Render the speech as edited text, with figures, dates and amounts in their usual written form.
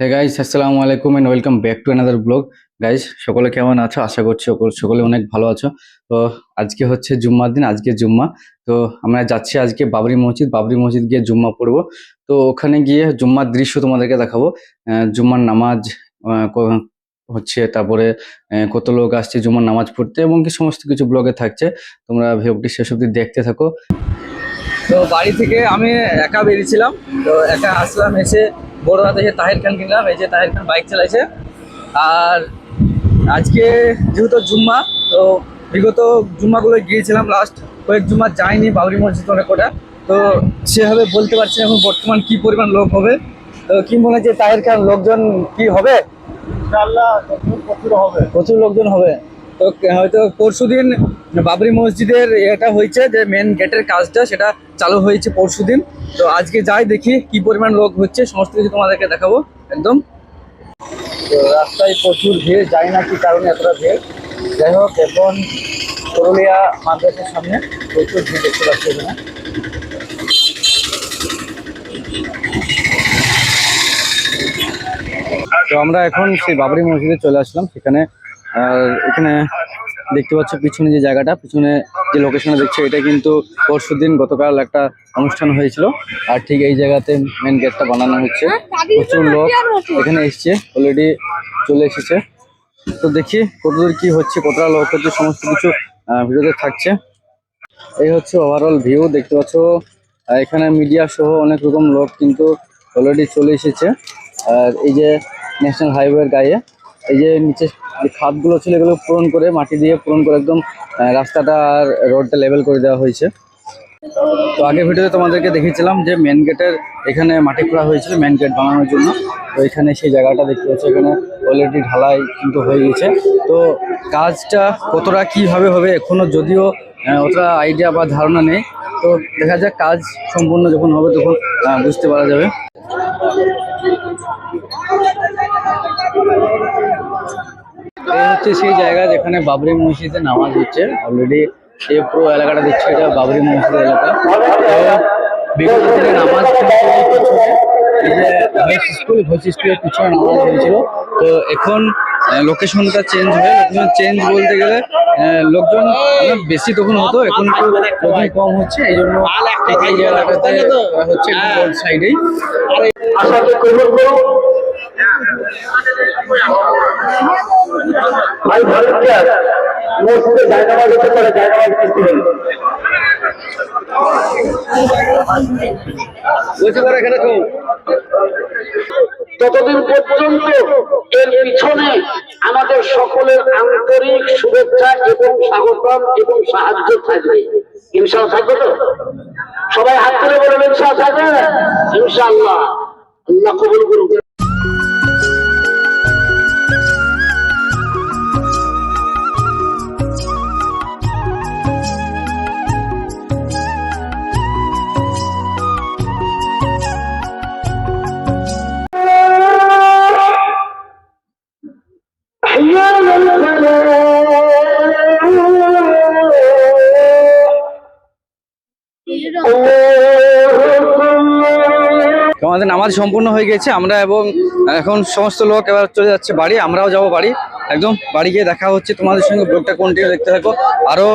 হে guys, আসসালামু আলাইকুম and welcome back to another blog. Guys, সকলে কেমন আছো? আশা করছি সকলে অনেক ভালো আছো। তো আজকে হচ্ছে জুম্মার দিন, আজকে জুম্মা। তো আমরা যাচ্ছি আজকে বাবরি মসজিদ গিয়ে জুম্মা পড়বো। তো ওখানে গিয়ে জুম্মার দৃশ্য তোমাদেরকে দেখাবো। জুম্মার নামাজ হচ্ছে, তারপরে কত লোক আসছে জুম্মার নামাজ পড়তে, এবং কি সমস্ত কিছু ব্লগে থাকছে। তোমরা ভিডিওটি শেষ অবধি দেখতে থাকো। তো বাড়ি থেকে আমি একা বেরিয়েছিলাম, তো একা আসলাম, এসে বড় হাতে এসে তাহের খান কিনলাম। এই যে তাহের খান বাইক চালাইছে। আর আজকে যেহেতু জুম্মা, তো বিগত জুম্মাগুলো গিয়েছিলাম, লাস্ট কয়েক জুম্মা যাইনি বাবরি মসজিদ অনেক কটা। তো সেভাবে বলতে পারছি না এখন বর্তমান কি পরিমাণ লোক হবে। তো কি মনে হচ্ছে তাহের খান, লোকজন কি হবে? ইনশাআল্লাহ প্রচুর হবে, প্রচুর লোকজন হবে। তো হয়তো পরশুদিন বাবরি মসজিদের এটা হয়েছে যে মেন গেটের কাজটা, সেটা চালু হয়েছে পরশুদিন। তো আজকে যাই, দেখি কি পরিমাণ লোক হচ্ছে, সমস্ত কিছু তোমাদেরকে দেখাবো একদম। তো রাস্তায় প্রচুর ভিড়, যাই না কি কারণে এতটা ভিড়। যাই হোক, এখন পুরুলিয়া মাদ্রাসার সামনে প্রচুর ভিড় দেখতে পাচ্ছি এখানে। তো আমরা এখন সেই বাবরি মসজিদে চলে আসলাম সেখানে। আর এখানে দেখতে পাচ্ছ পিছনে যে জায়গাটা, পিছনে যে লোকেশনে দেখছো, এটা কিন্তু পরশুদিন গতকাল একটা অনুষ্ঠান হয়েছিল। আর ঠিক এই জায়গাতে মেন গেটটা বানানো হচ্ছে। প্রচুর লোক এখানে এসছে, অলরেডি চলে এসেছে। তো দেখি কতদূর কি হচ্ছে, কতটা লোক হচ্ছে, সমস্ত কিছু ভিডিওতে থাকছে। এই হচ্ছে ওভারঅল ভিউ, দেখতে পাচ্ছ। এখানে মিডিয়া সহ অনেক রকম লোক কিন্তু অলরেডি চলে এসেছে। আর এই যে ন্যাশনাল হাইওয়ের গায়ে এই যে নিচে যে খাদগুলো ছিল, এগুলো পূরণ করে, মাটি দিয়ে পূরণ করে একদম রাস্তাটা আর রোডটা লেভেল করে দেওয়া হয়েছে। তো আগের ভিডিওতে তোমাদেরকে দেখিয়েছিলাম যে মেন গেটের এখানে মাটি খোঁড়া হয়েছিল মেন গেট বানানোর জন্য। তো এখানে সেই জায়গাটা দেখতে পাচ্ছি, এখানে অলরেডি ঢালাই কিন্তু হয়ে গেছে। তো কাজটা কতটা কিভাবে হবে এখনো যদিও অতটা আইডিয়া বা ধারণা নেই। তো দেখা যাক, কাজ সম্পূর্ণ যখন হবে তখন বুঝতে পারা যাবে। এই হচ্ছে সেই জায়গা যেখানে বাবরি মসজিদে নামাজ হচ্ছে। অলরেডি এই পুরো এলাকাটা দেখছে, এটা বাবরি মসজিদ এলাকা। তো বিগত দিনে নামাজ এই যে ভয়েস স্কুলের পিছনে নামাজ হয়েছিল। তো এখন লোকেশনটা চেঞ্জ হয়ে, লোকেশন চেঞ্জ বলতে গেলে লোকজন অনেক বেশি তখন হতো, এখন একটু লোকজন কম হচ্ছে। এই জন্য এই এলাকাতে হচ্ছে রোড সাইডেই। ভাই ভলেন্টিয়ার মসজিদে জায়নামাজ হতে পারে, জায়নামাজ করতে হবে। ততদিন পর্যন্ত এর পিছনে আমাদের সকলের আন্তরিক শুভেচ্ছা এবং স্বাগতম এবং সাহায্য থাকবে। ইনশাআল্লাহ থাকবে তো? সবাই হাত তুলে বলবেন ইনশাআল্লাহ থাকবে। ইনশাআল্লাহ, আল্লাহ কবুল করুন। আমাদের নামাজ সম্পূর্ণ হয়ে গেছে আমরা, এবং এখন সমস্ত লোক এবার চলে যাচ্ছে বাড়ি, আমরাও যাব বাড়ি। একদম বাড়ি গিয়ে দেখা হচ্ছে তোমাদের সঙ্গে, ব্লগটা কন্টিনিউ দেখতে থাকো। আরো